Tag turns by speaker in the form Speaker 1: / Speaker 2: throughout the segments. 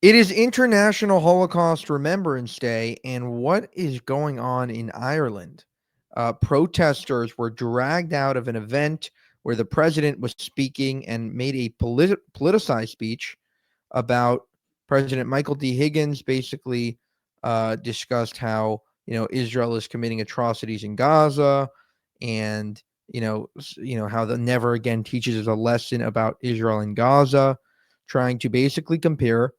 Speaker 1: It is International Holocaust Remembrance Day, and what is going on in Ireland? Protesters were dragged out of an event where the president was speaking and made a politicized speech about President Michael D. Higgins. Basically, discussed how Israel is committing atrocities in Gaza, and how the Never Again teaches us a lesson about Israel and Gaza, trying to basically compare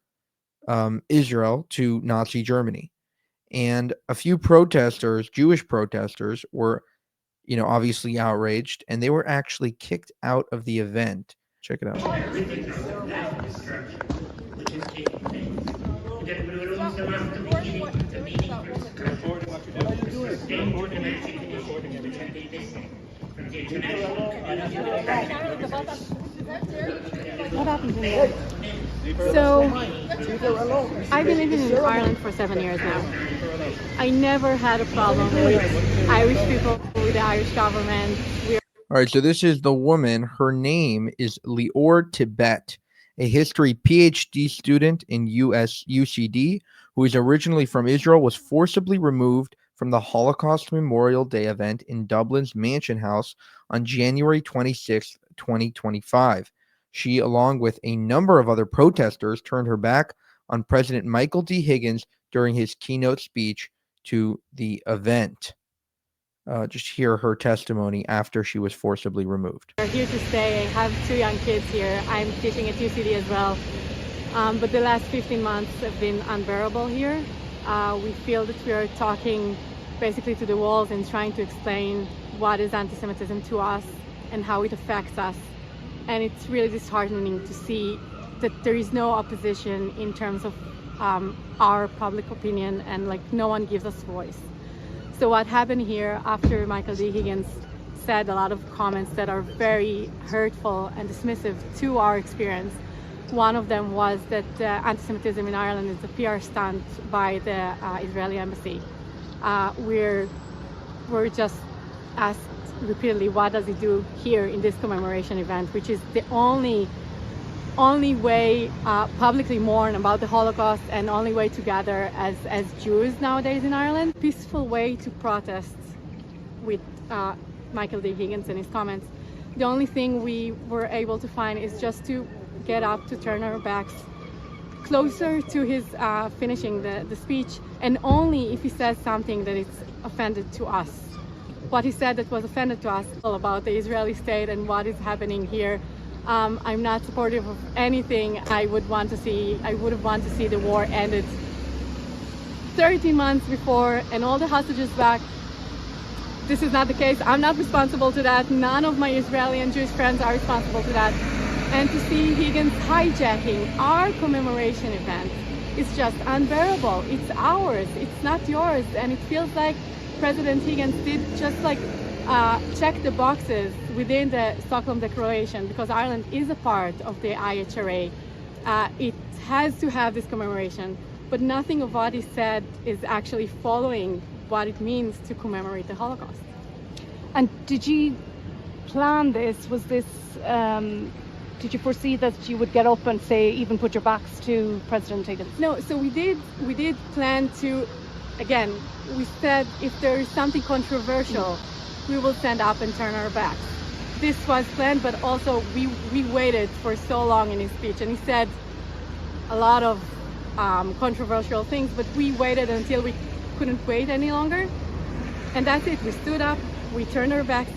Speaker 1: Israel to Nazi Germany. And a few protesters, Jewish protesters, were, obviously outraged, and they were actually kicked out of the event. Check it out.
Speaker 2: What happened in there? So, I've been living in Ireland for 7 years now. I never had a problem with Irish people, with the Irish government.
Speaker 1: All right, so this is the woman. Her name is Lior Tibet, a history PhD student in UCD, who is originally from Israel, was forcibly removed from the Holocaust Memorial Day event in Dublin's Mansion House on January 26, 2025. She, along with a number of other protesters, turned her back on President Michael D. Higgins during his keynote speech to the event. Just hear her testimony after she was forcibly removed.
Speaker 2: We're here to stay. I have 2 young kids here. I'm teaching at UCD as well. But the last 15 months have been unbearable here. We feel that we are talking basically to the walls and trying to explain what is anti-Semitism to us and how it affects us. And it's really disheartening to see that there is no opposition in terms of our public opinion, and no one gives us voice. So what happened here after Michael D. Higgins said a lot of comments that are very hurtful and dismissive to our experience. One of them was that anti-Semitism in Ireland is a PR stunt by the Israeli embassy. We're just asked repeatedly, what does it do here in this commemoration event, which is the only way publicly mourn about the Holocaust and only way to gather as Jews nowadays in Ireland. Peaceful way to protest with Michael D. Higgins and his comments. The only thing we were able to find is just to get up, to turn our backs closer to his finishing the speech, and only if he says something that is offended to us. What he said that was offended to us about the Israeli state and what is happening here. I'm not supportive of anything. I would have wanted to see the war ended 13 months before and all the hostages back. This is not the case. I'm not responsible to that. None of my Israeli and Jewish friends are responsible to that. And to see Higgins hijacking our commemoration event is just unbearable. It's ours, it's not yours. And it feels like President Higgins did just check the boxes within the Stockholm Declaration, because Ireland is a part of the EERIE. It has to have this commemoration, but nothing of what he said is actually following what it means to commemorate the Holocaust.
Speaker 3: And did you plan this? Was this, did you foresee that you would get up and say, even put your backs to President Higgins?
Speaker 2: No, so we did plan to, again, we said if there is something controversial, we will stand up and turn our backs. This was planned, but also we waited for so long in his speech, and he said a lot of controversial things, but we waited until we couldn't wait any longer, and that's it. We stood up, we turned our backs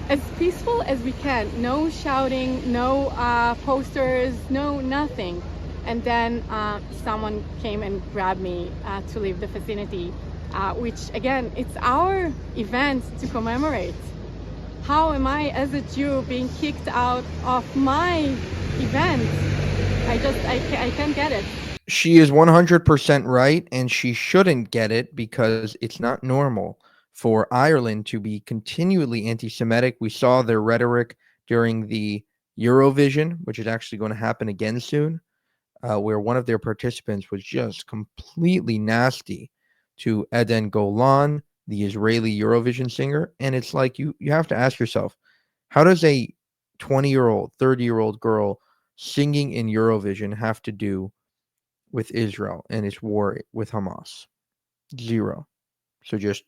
Speaker 2: as peaceful as we can. No shouting, no posters, no nothing. And then someone came and grabbed me to leave the vicinity, which again, it's our event to commemorate. How am I, as a Jew, being kicked out of my event? I can't get it.
Speaker 1: She is 100% right, and she shouldn't get it, because it's not normal for Ireland to be continually anti-Semitic. We saw their rhetoric during the Eurovision, which is actually going to happen again soon, where one of their participants was just completely nasty to Eden Golan, the Israeli Eurovision singer. And it's like, you have to ask yourself, how does a 20-year-old, 30-year-old girl singing in Eurovision have to do with Israel and its war with Hamas. Zero. So just,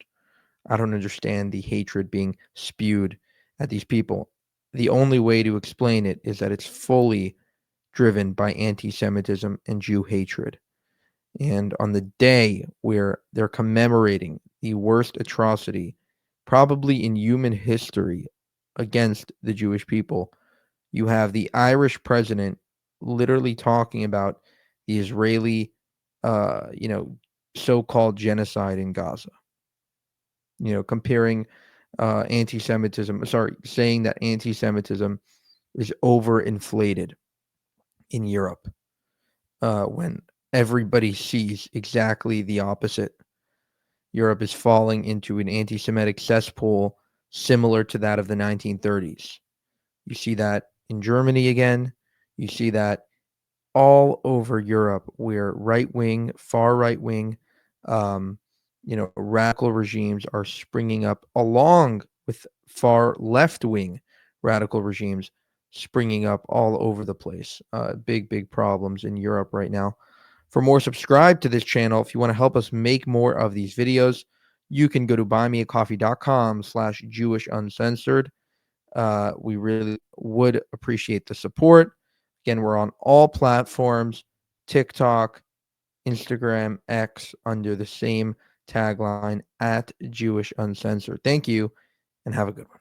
Speaker 1: I don't understand the hatred being spewed at these people. The only way to explain it is that it's fully driven by anti-Semitism and Jew hatred. And on the day where they're commemorating the worst atrocity, probably in human history, against the Jewish people, you have the Irish president literally talking about the Israeli, so-called genocide in Gaza. Comparing anti-Semitism, saying that anti-Semitism is overinflated in Europe, when everybody sees exactly the opposite. Europe is falling into an anti-Semitic cesspool similar to that of the 1930s. You see that in Germany again. You see that all over Europe, where right-wing, far right-wing, radical regimes are springing up, along with far left-wing radical regimes springing up all over the place. Big problems in Europe right now. For more, subscribe to this channel. If you want to help us make more of these videos, you can go to buymeacoffee.com/JewishUncensored. We really would appreciate the support. Again, we're on all platforms, TikTok, Instagram, X, under the same tagline, @JewishUncensored. Thank you, and have a good one.